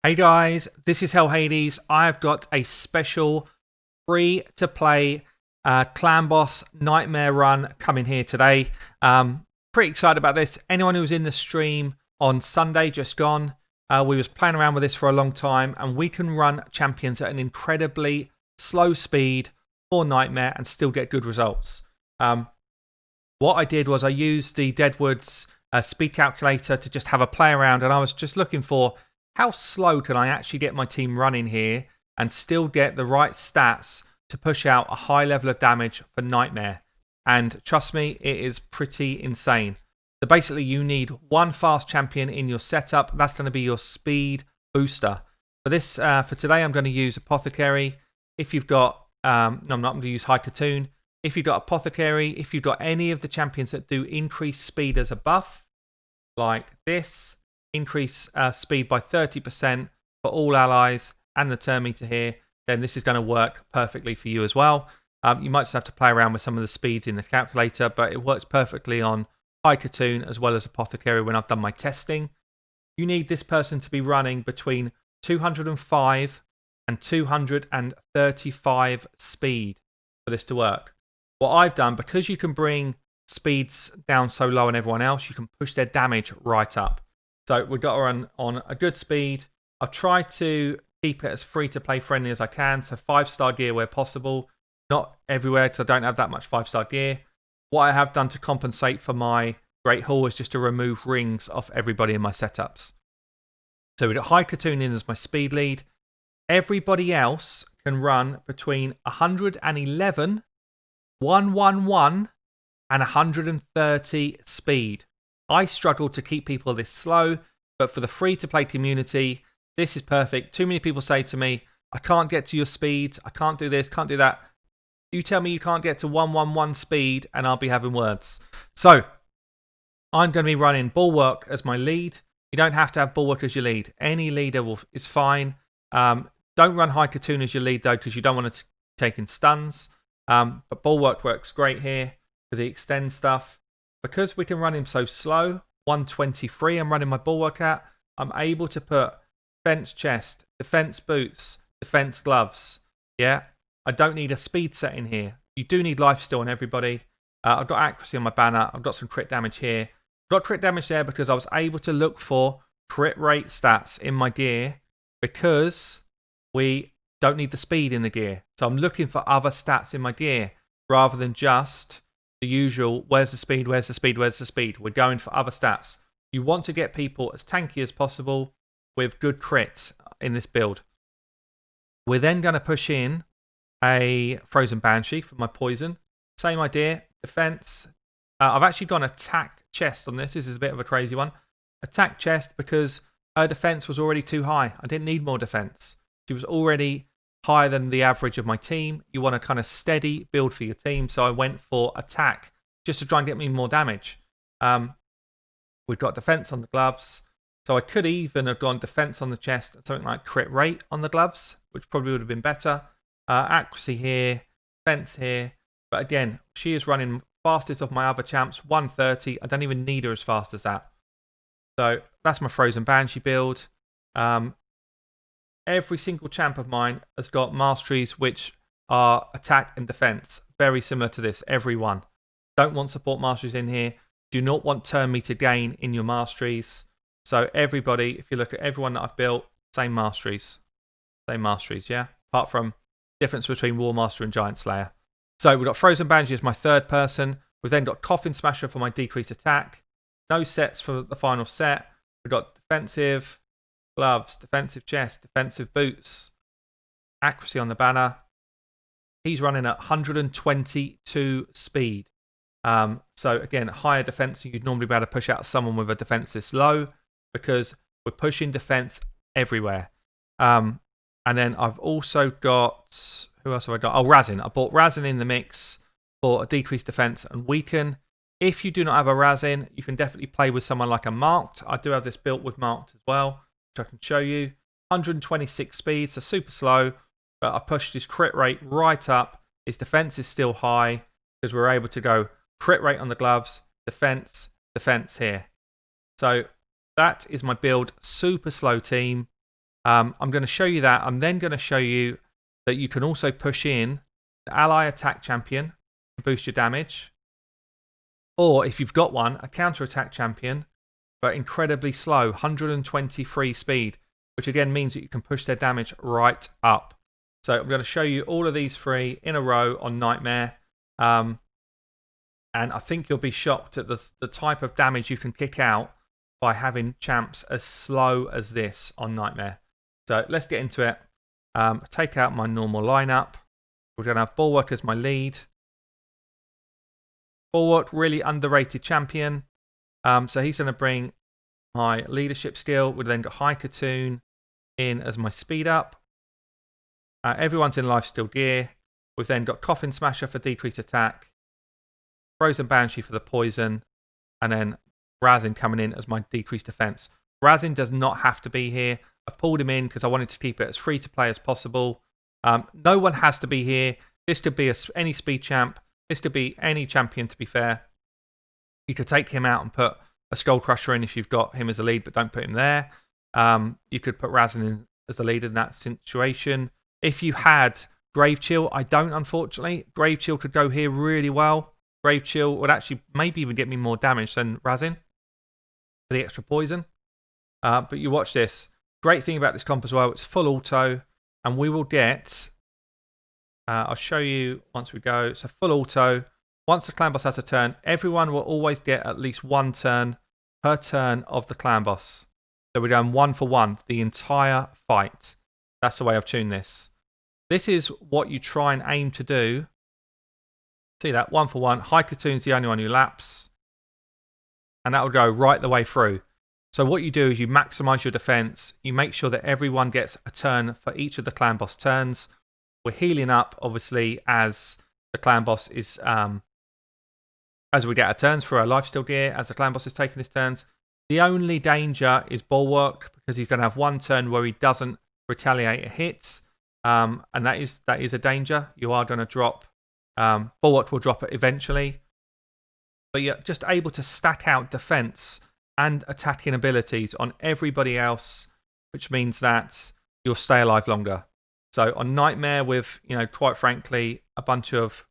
Hey guys, this is Hell Hades. I've got a special free-to-play CLANBOSS Nightmare run coming here today. Pretty excited about this. Anyone who was in the stream on Sunday, just gone, we was playing around with this for a long time, and we can run champions at an incredibly slow speed for Nightmare and still get good results. What I did was I used the Deadwood's speed calculator to just have a play around, and I was just looking for how slow can I actually get my team running here and still get the right stats to push out a high level of damage for Nightmare. And trust me, it is pretty insane. So basically you need one fast champion in your setup. That's going to be your speed booster. For this, for today, I'm going to use Apothecary. If you've got, no, I'm not going to use High Cartoon. If you've got Apothecary, if you've got any of the champions that do increase speed as a buff, like this, increase speed by 30% for all allies and the turn meter here, then this is going to work perfectly for you as well. You might just have to play around with some of the speeds in the calculator, but it works perfectly on High Cartoon as well as Apothecary when I've done my testing. You need this person to be running between 205 and 235 speed for this to work. What I've done, because you can bring speeds down so low on everyone else, you can push their damage right up. So we've got to run on a good speed. I've tried to keep it as free-to-play friendly as I can, so 5-star gear where possible. Not everywhere because I don't have that much 5-star gear. What I have done to compensate for my Great Hall is just to remove rings off everybody in my setups. So we've got High Cartoon in as my speed lead. Everybody else can run between 111, 111 and 130 speed. I struggle to keep people this slow, but for the free-to-play community, this is perfect. Too many people say to me, I can't get to your speed, I can't do this, can't do that. You tell me you can't get to 111 speed, and I'll be having words. So, I'm going to be running Bulwark as my lead. You don't have to have Bulwark as your lead. Any leader is fine. Don't run High Cartoon as your lead, though, because you don't want to take in stuns. But Bulwark works great here because he extends stuff. Because we can run him so slow, 123 I'm running my Bulwark at, I'm able to put defense chest, defense boots, defense gloves. Yeah, I don't need a speed set in here. You do need life still on everybody. I've got accuracy on my banner. I've got some crit damage here. I've got crit damage there because I was able to look for crit rate stats in my gear because we don't need the speed in the gear. So I'm looking for other stats in my gear rather than just the usual, where's the speed, where's the speed, where's the speed. We're going for other stats. You want to get people as tanky as possible with good crits in this build. We're then going to push in a Frozen Banshee for my poison. Same idea, defense. I've actually gone attack chest on this. This is a bit of a crazy one. Attack chest because her defense was already too high. I didn't need more defense. She was already higher than the average of my team. You want a kind of steady build for your team, so I went for attack just to try and get me more damage. We've got defense on the gloves, so I could even have gone defense on the chest and something like crit rate on the gloves, which probably would have been better. Accuracy here, defense here, but again, she is running fastest of my other champs, 130. I don't even need her as fast as that. So that's my Frozen Banshee build. Every single champ of mine has got masteries which are attack and defense. Very similar to this, every one. Don't want support masteries in here. Do not want turn meter gain in your masteries. So everybody, if you look at everyone that I've built, same masteries. Same masteries, yeah? Apart from difference between War Master and Giant Slayer. So we've got Frozen Banshee as my third person. We've then got Coffin Smasher for my decreased attack. No sets for the final set. We've got defensive gloves, defensive chest, defensive boots, accuracy on the banner. He's running at 122 speed. So again, higher defense than you'd normally be able to push out someone with a defense this low because we're pushing defense everywhere. And then I've also got, who else have I got? Oh, Razin. I bought Razin in the mix for a decreased defense and weaken. If you do not have a Razin, you can definitely play with someone like a Marked. I do have this built with Marked as well, which I can show you. 126 speed, so super slow, but I pushed his crit rate right up. His defense is still high because we're able to go crit rate on the gloves, defense, defense here. So that is my build. Super slow team. I'm going to show you that. I'm then going to show you that you can also push in the ally attack champion to boost your damage. Or if you've got one, a counter attack champion, but incredibly slow, 123 speed, which again means that you can push their damage right up. So I'm going to show you all of these three in a row on Nightmare. And I think you'll be shocked at the type of damage you can kick out by having champs as slow as this on Nightmare. So let's get into it. Take out my normal lineup. We're going to have Bulwark as my lead. Bulwark, really underrated champion. So he's going to bring my leadership skill. We've then got High Cartoon in as my speed up. Everyone's in lifesteal gear. We've then got Coffin Smasher for decreased attack. Frozen Banshee for the poison. And then Razin coming in as my decreased defense. Razin does not have to be here. I've pulled him in because I wanted to keep it as free to play as possible. No one has to be here. This could be any speed champ. This could be any champion, to be fair. You could take him out and put a Skull Crusher in if you've got him as a lead, but don't put him there. You could put Razin in as the lead in that situation. If you had Grave Chill, I don't, unfortunately. Grave Chill could go here really well. Grave Chill would actually maybe even get me more damage than Razin for the extra poison. But you watch this. Great thing about this comp as well, it's full auto, and we will get... I'll show you once we go. So full auto. Once the clan boss has a turn, everyone will always get at least one turn per turn of the clan boss. So we're going 1 for 1 the entire fight. That's the way I've tuned this. This is what you try and aim to do. See that? 1 for 1. High Cartoon's the only one who laps. And that will go right the way through. So what you do is you maximize your defense. You make sure that everyone gets a turn for each of the clan boss turns. We're healing up, obviously, as the clan boss is... as we get our turns for our lifesteal gear, as the clan boss is taking his turns. The only danger is Bulwark, because he's going to have one turn where he doesn't retaliate a hit. And that is a danger. You are going to drop... Bulwark will drop it eventually. But you're just able to stack out defense and attacking abilities on everybody else, which means that you'll stay alive longer. So on Nightmare with, quite frankly, a bunch of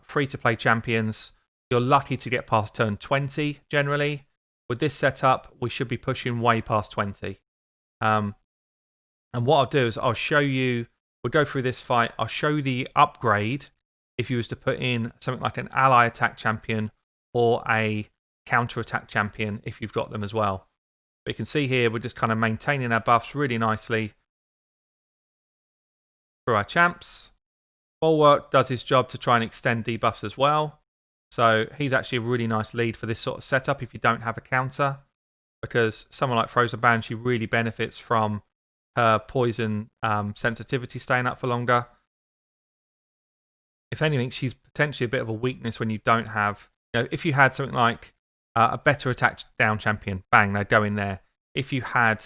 free-to-play champions, you're lucky to get past turn 20, generally. With this setup, we should be pushing way past 20. And what I'll do is I'll show you, we'll go through this fight, I'll show you the upgrade if you was to put in something like an ally attack champion or a counter-attack champion if you've got them as well. But you can see here, we're just kind of maintaining our buffs really nicely through our champs. Bulwark does his job to try and extend debuffs as well. So he's actually a really nice lead for this sort of setup if you don't have a counter, because someone like Frozen Banshee really benefits from her poison sensitivity staying up for longer. If anything, she's potentially a bit of a weakness when you don't have... if you had something like a better attack down champion, bang, they'd go in there. If you had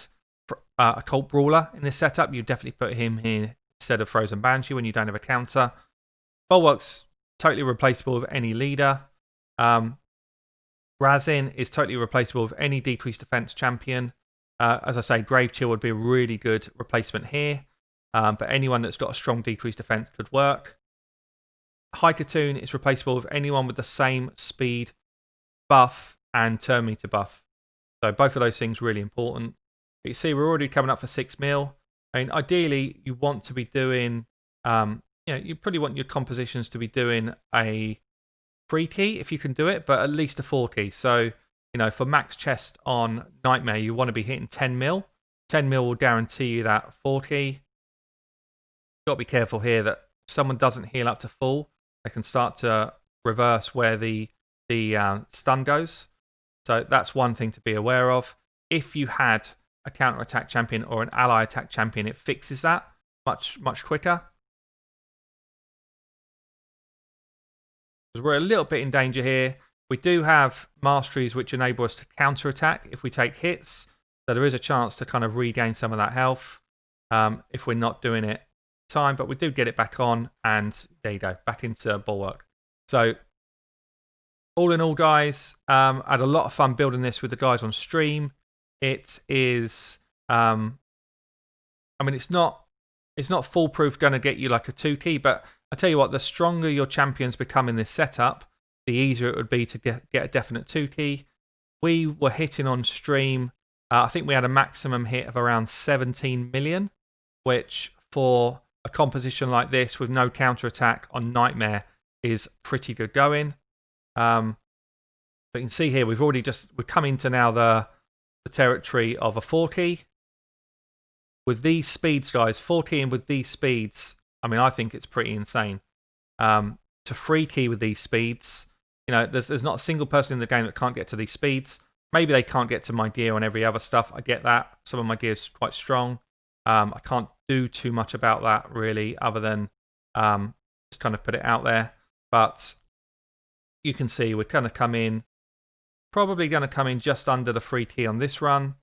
a Cult Brawler in this setup, you'd definitely put him here instead of Frozen Banshee when you don't have a counter. Bulwark's totally replaceable with any leader. Razin is totally replaceable with any decreased defense champion. As I say, Grave Chill would be a really good replacement here. But anyone that's got a strong decreased defense could work. High Cartoon is replaceable with anyone with the same speed buff and turn meter buff. So both of those things really important. But you see, we're already coming up for 6 mil. I mean, ideally, you want to be doing... you probably want your compositions to be doing a 3 key if you can do it, but at least a 4 key. So, for max chest on Nightmare, you want to be hitting 10 mil. 10 mil will guarantee you that 4 key. Got to be careful here that if someone doesn't heal up to full, they can start to reverse where the stun goes. So that's one thing to be aware of. If you had a counter attack champion or an ally attack champion, it fixes that much quicker. Because we're a little bit in danger here. We do have masteries which enable us to counter attack if we take hits. So there is a chance to kind of regain some of that health if we're not doing it time. But we do get it back on, and there you go, back into Bulwark. So all in all, guys, I had a lot of fun building this with the guys on stream. It is I mean, it's not foolproof going to get you like a 2 key, but I tell you what, the stronger your champions become in this setup, the easier it would be to get a definite 2 key. We were hitting on stream, I think we had a maximum hit of around 17 million, which for a composition like this with no counterattack on Nightmare is pretty good going. But you can see here we've come into now the territory of a 4 key. With these speeds, guys, 4 keying with these speeds, I mean, I think it's pretty insane. To 3 key with these speeds, you know, there's not a single person in the game that can't get to these speeds. Maybe they can't get to my gear on every other stuff. I get that. Some of my gear's quite strong. I can't do too much about that, really, other than just kind of put it out there. But you can see we're going to come in, probably going to come in just under the 3 key on this run.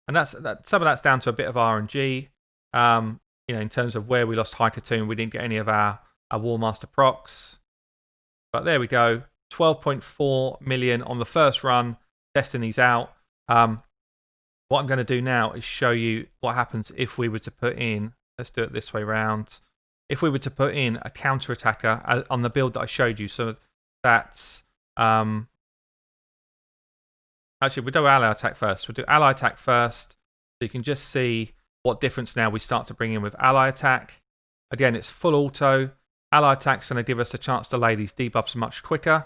And some of that's down to a bit of RNG. You know, in terms of where we lost High Cartoon, we didn't get any of our Warmaster procs. But there we go, 12.4 million on the first run, testing these out. What I'm going to do now is show you what happens if we were to put in, let's do it this way round, if we were to put in a counter-attacker on the build that I showed you. So that's, actually we'll do ally attack first. We'll do ally attack first, so you can just see what difference now we start to bring in with ally attack. Again, it's full auto. Ally attack's going to give us a chance to lay these debuffs much quicker.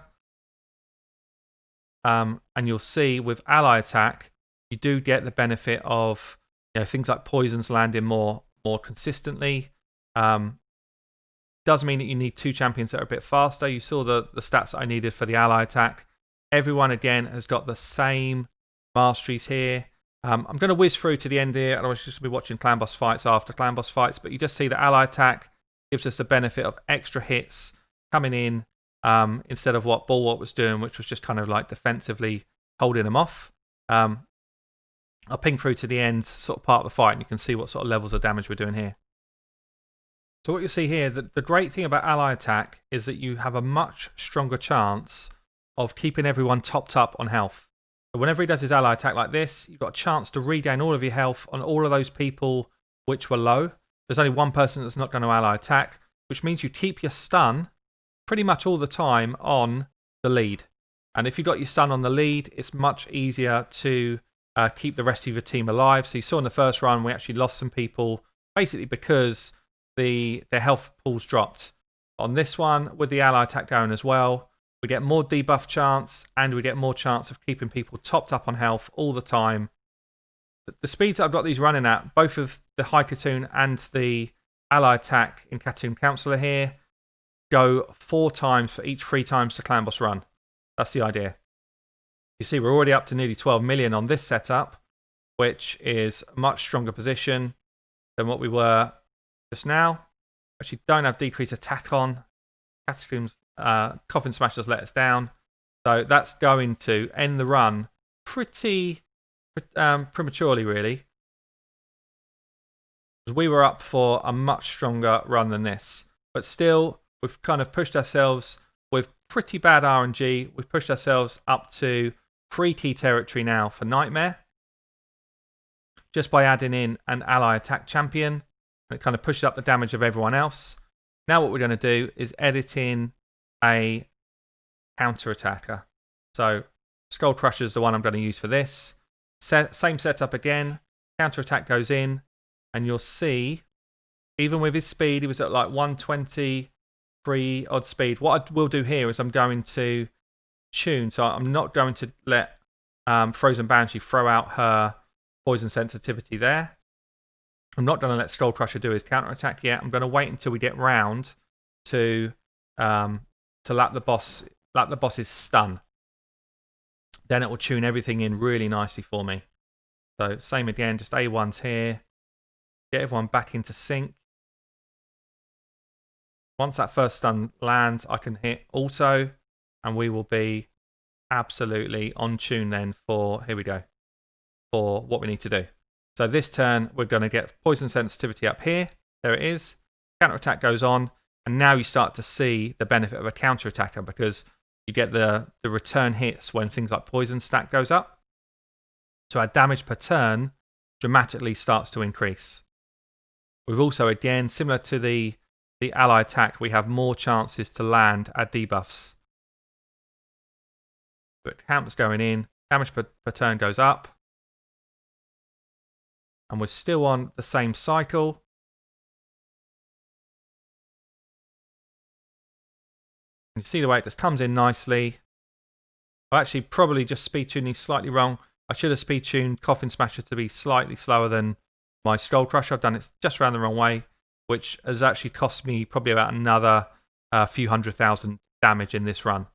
And you'll see with ally attack, you do get the benefit of, you know, things like poisons landing more consistently. Does mean that you need 2 champions that are a bit faster. You saw the stats that I needed for the ally attack. Everyone again has got the same masteries here. I'm going to whiz through to the end here. Otherwise, just be watching CLANBOSS fights after CLANBOSS fights. But you just see the ally attack gives us the benefit of extra hits coming in instead of what Bulwark was doing, which was just kind of like defensively holding them off. I'll ping through to the end, sort of part of the fight, and you can see what sort of levels of damage we're doing here. So what you see here, the great thing about ally attack is that you have a much stronger chance of keeping everyone topped up on health. So whenever he does his ally attack like this, you've got a chance to regain all of your health on all of those people which were low. There's only one person that's not going to ally attack, which means you keep your stun pretty much all the time on the lead. And if you've got your stun on the lead, it's much easier to keep the rest of your team alive. So you saw in the first run, we actually lost some people basically because their health pools dropped. On this one, with the ally attack going as well, we get more debuff chance and we get more chance of keeping people topped up on health all the time. The speeds that I've got these running at, both of the High Cartoon and the ally attack in Cartoon Counselor here, go 4 times for each 3 times the CLANBOSS run. That's the idea. You see, we're already up to nearly 12 million on this setup, which is a much stronger position than what we were just now. Actually, don't have decreased attack on. Catacombs, Coffin Smash does let us down. So that's going to end the run pretty prematurely, really. Because we were up for a much stronger run than this. But still, we've kind of pushed ourselves with pretty bad RNG. We've pushed ourselves up to 3 key territory now for Nightmare. Just by adding in an ally attack champion. And it kind of pushes up the damage of everyone else. Now what we're going to do is edit in a counter-attacker. So Skull Crusher is the one I'm going to use for this. Same setup again. Counter-attack goes in. And you'll see, even with his speed, he was at like 123 odd speed. What I will do here is I'm going to tune. So I'm not going to let Frozen Banshee throw out her poison sensitivity there. I'm not going to let Skull Crusher do his counter-attack yet. I'm going to wait until we get round to lap the boss's stun. Then it will tune everything in really nicely for me. So same again, just A1's here. Get everyone back into sync. Once that first stun lands, I can hit auto, and we will be absolutely on tune then for, here we go, for what we need to do. So this turn, we're going to get poison sensitivity up here. There it is. Counter-attack goes on, and now you start to see the benefit of a counter-attacker because you get the return hits when things like poison stack goes up. So our damage per turn dramatically starts to increase. We've also, again, similar to the ally attack, we have more chances to land our debuffs. But camps going in, damage per turn goes up. And we're still on the same cycle. You see the way it just comes in nicely. I actually probably just speed tuning slightly wrong. I should have speed tuned Coffin Smasher to be slightly slower than my Skull Crusher. I've done it just around the wrong way, which has actually cost me probably about another few 100,000 damage in this run.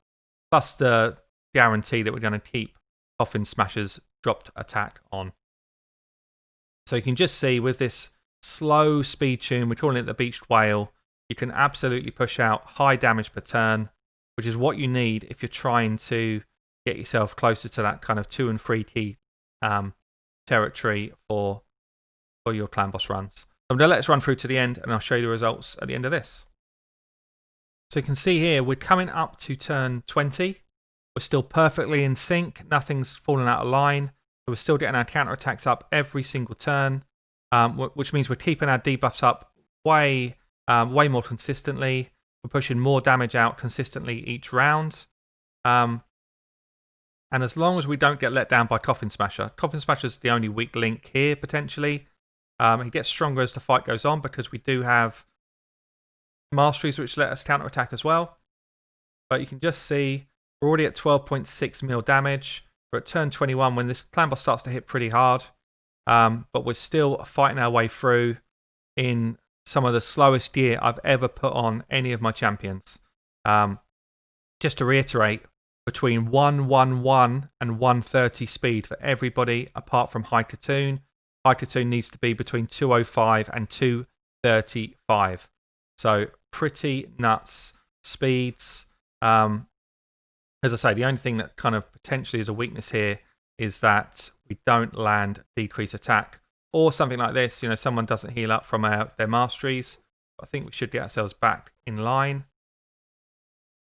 Plus the guarantee that we're going to keep Coffin Smasher's dropped attack on. So you can just see with this slow speed tune, we're calling it the Beached Whale, you can absolutely push out high damage per turn, which is what you need if you're trying to get yourself closer to that kind of 2 and 3 key territory for your clan boss runs. I'm going to let us run through to the end and I'll show you the results at the end of this. So you can see here we're coming up to turn 20. We're still perfectly in sync. Nothing's fallen out of line. So we're still getting our counterattacks up every single turn, which means we're keeping our debuffs up way more consistently. We're pushing more damage out consistently each round. And as long as we don't get let down by Coffin Smasher. Coffin Smasher's the only weak link here, potentially. He gets stronger as the fight goes on because we do have masteries which let us counterattack as well. But you can just see we're already at 12.6 mil damage. We're at turn 21 when this clan boss starts to hit pretty hard. But we're still fighting our way through in some of the slowest gear I've ever put on any of my champions. Just to reiterate, between 111 and 130 speed for everybody apart from High Cartoon. High Cartoon needs to be between 205 and 235. So pretty nuts speeds. As I say, the only thing that kind of potentially is a weakness here is that we don't land decrease attack or something like this. You know, someone doesn't heal up from their masteries. I think we should get ourselves back in line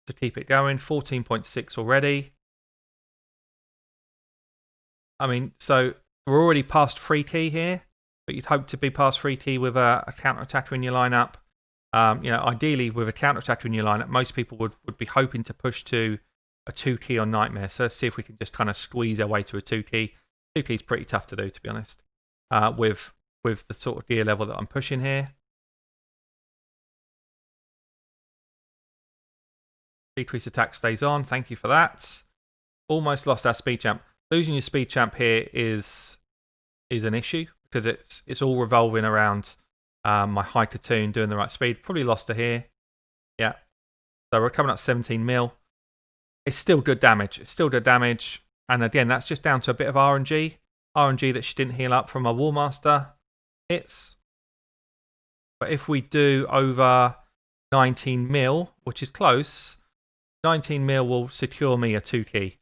to keep it going. 14.6 already. I mean, so we're already past free key here, but you'd hope to be past free key with a counter-attacker in your lineup. You know, ideally with a counter-attacker in your lineup, most people would be hoping to push to a 2 key on Nightmare. So let's see if we can just kind of squeeze our way to a 2 key. 2 key is pretty tough to do, to be honest, with the sort of gear level that I'm pushing here. Decrease attack stays on. Thank you for that. Almost lost our speed champ. Losing your speed champ here is an issue because it's all revolving around my High Cartoon doing the right speed. Probably lost her here. Yeah. So we're coming up 17 mil. It's still good damage. It's still good damage. And again, that's just down to a bit of RNG. RNG that she didn't heal up from our Warmaster hits. But if we do over 19 mil, which is close, 19 mil will secure me a 2 key.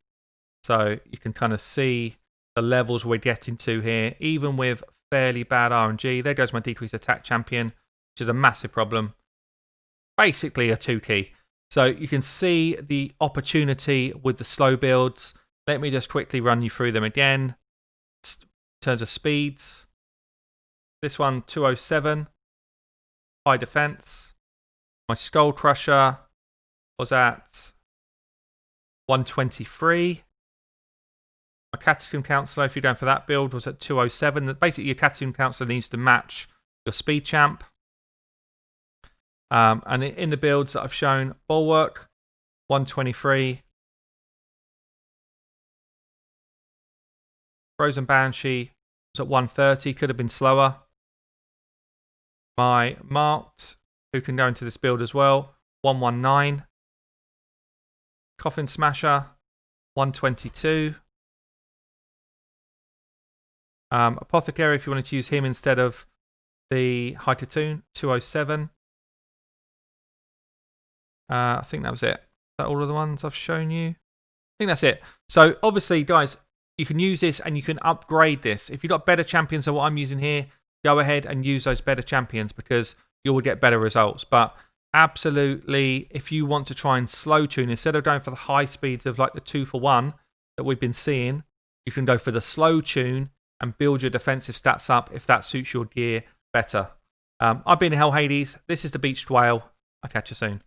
So you can kind of see the levels we're getting to here, even with fairly bad RNG. There goes my decreased attack champion, which is a massive problem. Basically a 2 key. So you can see the opportunity with the slow builds. Let me just quickly run you through them again. In terms of speeds, this one 207, high defense. My Skull Crusher was at 123. My Catacomb Counselor, if you're going for that build, was at 207. Basically, your Catacomb Counselor needs to match your Speed Champ. And in the builds that I've shown, Bulwark, 123. Frozen Banshee was at 130, could have been slower. My Marked, who can go into this build as well, 119. Coffin Smasher, 122. Apothecary, if you wanted to use him instead of the High Cartoon, 207. I think that was it. Is that all of the ones I've shown you? I think that's it. So obviously, guys, you can use this and you can upgrade this. If you've got better champions than what I'm using here, go ahead and use those better champions because you will get better results. But absolutely, if you want to try and slow tune, instead of going for the high speeds of like the 2-for-1 that we've been seeing, You can go for the slow tune and build your defensive stats up if that suits your gear better. I've been Hell Hades. This is the Beached Whale. I'll catch you soon.